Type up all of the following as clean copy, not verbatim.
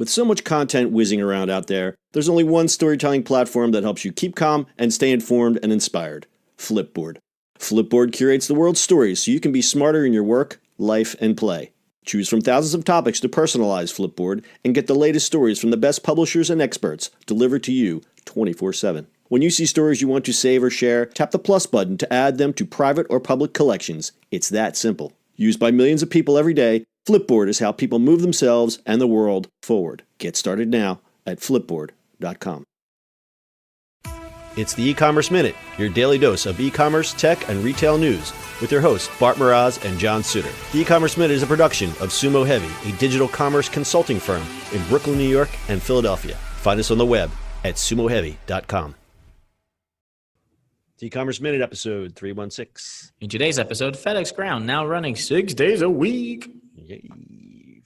With so much content whizzing around out there, there's only one storytelling platform that helps you keep calm and stay informed and inspired: Flipboard. Flipboard curates the world's stories so you can be smarter in your work, life, and play. Choose from thousands of topics to personalize Flipboard and get the latest stories from the best publishers and experts delivered to you 24/7. When you see stories you want to save or share, tap the plus button to add them to private or public collections. It's that simple. Used by millions of people every day, Flipboard is how people move themselves and the world forward. Get started now at flipboard.com. It's the E-commerce Minute, your daily dose of e-commerce, tech, and retail news with your hosts Bart Mraz and John Suter. The E-commerce Minute is a production of Sumo Heavy, a digital commerce consulting firm in Brooklyn, New York, and Philadelphia. Find us on the web at sumoheavy.com. The E-commerce Minute, episode 316. In today's episode, FedEx Ground now running 6 days a week. Yay.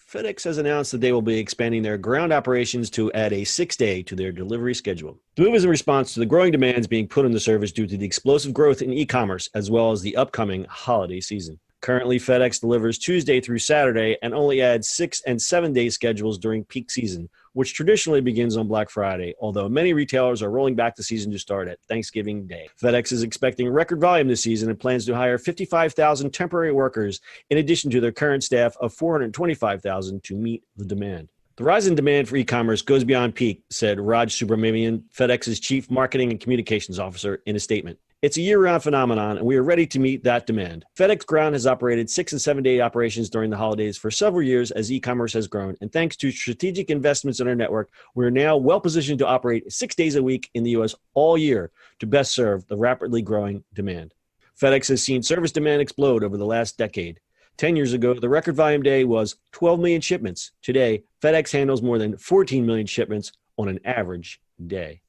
FedEx has announced that they will be expanding their ground operations to add a 6-day to their delivery schedule. The move is in response to the growing demands being put on the service due to the explosive growth in e-commerce, as well as the upcoming holiday season. Currently, FedEx delivers Tuesday through Saturday and only adds 6- and 7-day schedules during peak season, which traditionally begins on Black Friday, although many retailers are rolling back the season to start at Thanksgiving Day. FedEx is expecting record volume this season and plans to hire 55,000 temporary workers in addition to their current staff of 425,000 to meet the demand. The rise in demand for e-commerce goes beyond peak, said Raj Subramanian, FedEx's chief marketing and communications officer, in a statement. It's a year-round phenomenon, and we are ready to meet that demand. FedEx Ground has operated 6- and 7-day operations during the holidays for several years as e-commerce has grown, and thanks to strategic investments in our network, we are now well-positioned to operate 6 days a week in the U.S. all year to best serve the rapidly growing demand. FedEx has seen service demand explode over the last decade. 10 years ago, the record volume day was 12 million shipments. Today, FedEx handles more than 14 million shipments on an average day.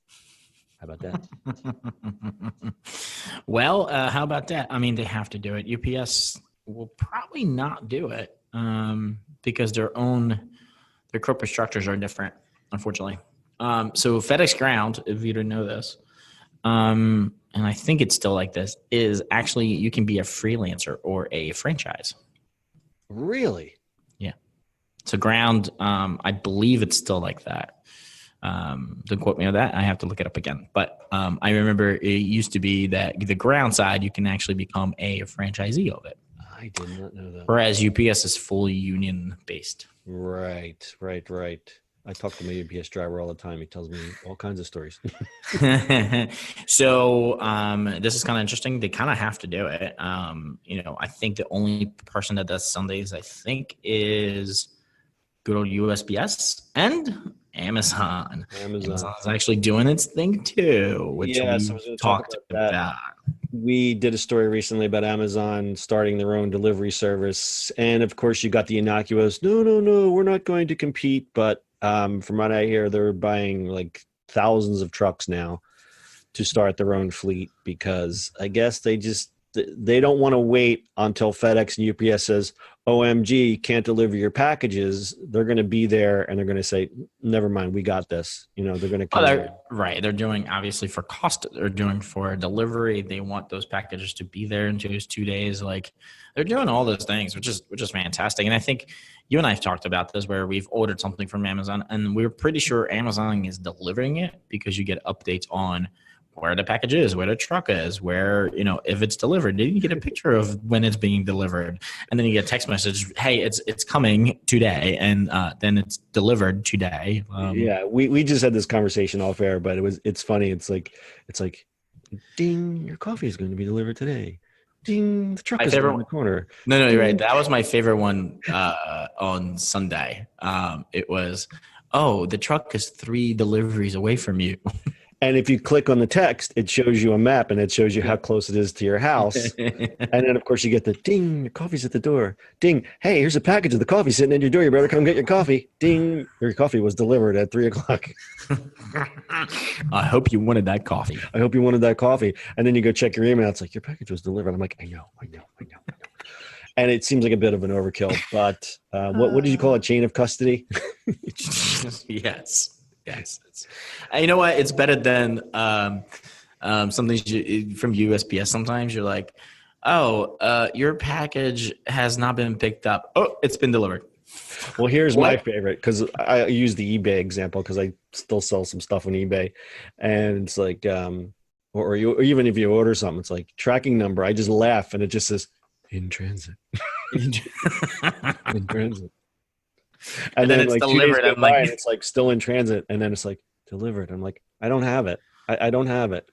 How about that? Well, how about that? I mean, they have to do it. UPS will probably not do it because their corporate structures are different, unfortunately. So FedEx Ground, if you didn't know this, and I think it's still like this, is actually you can be a freelancer or a franchise. Really? Yeah. So Ground, I believe it's still like that. Don't quote me on that. I have to look it up again. But I remember it used to be that the Ground side, you can actually become a franchisee of it. I did not know that. Whereas UPS is fully union-based. Right. I talk to my UPS driver all the time. He tells me all kinds of stories. So this is kind of interesting. They kind of have to do it. I think the only person that does Sundays, I think, is good old USPS and Amazon. Amazon's actually doing its thing too, which we talked about. We did a story recently about Amazon starting their own delivery service. And of course, you got the innocuous, no, we're not going to compete. But from what I hear, they're buying like thousands of trucks now to start their own fleet because I guess they don't want to wait until FedEx and UPS says, OMG, can't deliver your packages. They're going to be there and they're going to say, never mind, we got this. They're going to come. Right. They're doing, obviously, for cost. They're doing for delivery. They want those packages to be there in those 2 days. Like, they're doing all those things, which is fantastic. And I think you and I have talked about this where we've ordered something from Amazon and we're pretty sure Amazon is delivering it because you get updates on where the package is, where the truck is, where, if it's delivered. Then you get a picture of when it's being delivered. And then you get a text message, hey, it's coming today. And then it's delivered today. We just had this conversation off air, but it's funny. It's like, ding, your coffee is going to be delivered today. Ding, the truck is around the corner. No, you're right. That was my favorite one on Sunday. It was, the truck is 3 deliveries away from you. And if you click on the text, it shows you a map and it shows you how close it is to your house. And then, of course, you get the ding, your coffee's at the door. Ding, hey, here's a package of the coffee sitting at your door. You better come get your coffee. Ding, your coffee was delivered at 3:00. I hope you wanted that coffee. And then you go check your email. It's like, your package was delivered. I'm like, I know. And it seems like a bit of an overkill. But what did you call it? Chain of custody? Yes. You know what? It's better than something from USPS. Sometimes you're like, your package has not been picked up. Oh, it's been delivered. Well, here's my What? favorite because I use the eBay example because I still sell some stuff on eBay, and it's like, or even if you order something, it's like tracking number. I just laugh and it just says in transit, in transit, and then then it's like 2 days delivered. go I'm by like, and it's like still in transit, and then it's like delivered. I'm like, I don't have it. I don't have it.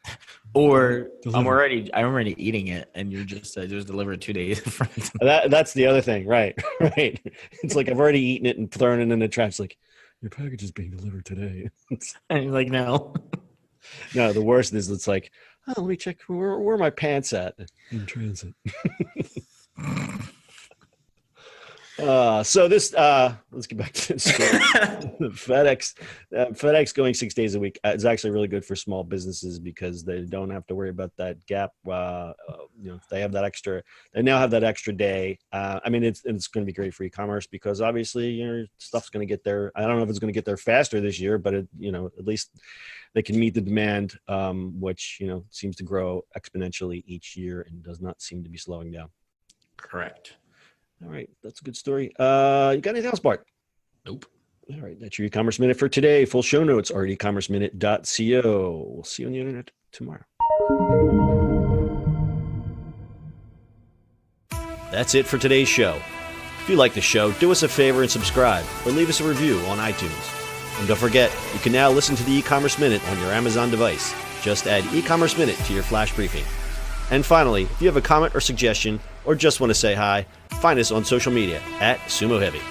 or Delivered. I'm already eating it, and you're just it was delivered 2 days. That's the other thing, right? Right. It's like I've already eaten it and thrown it in the trash. It's like your package is being delivered today. And you're like, no. No, the worst is it's like, oh, let me check where are my pants at in transit. So this let's get back to the story. FedEx going 6 days a week is actually really good for small businesses because they don't have to worry about that gap. They have that extra. They now have that extra day. I mean, it's going to be great for e-commerce because obviously stuff's going to get there. I don't know if it's going to get there faster this year, but at least they can meet the demand, which seems to grow exponentially each year and does not seem to be slowing down. Correct. All right, that's a good story. You got anything else, Bart? Nope. All right, that's your e-commerce minute for today. Full show notes are at ecommerceminute.co. We'll see you on the internet tomorrow. That's it for today's show. If you like the show, do us a favor and subscribe or leave us a review on iTunes. And don't forget, you can now listen to the e-commerce minute on your Amazon device. Just add e-commerce minute to your flash briefing. And finally, if you have a comment or suggestion or just want to say hi, find us on social media at Sumo Heavy.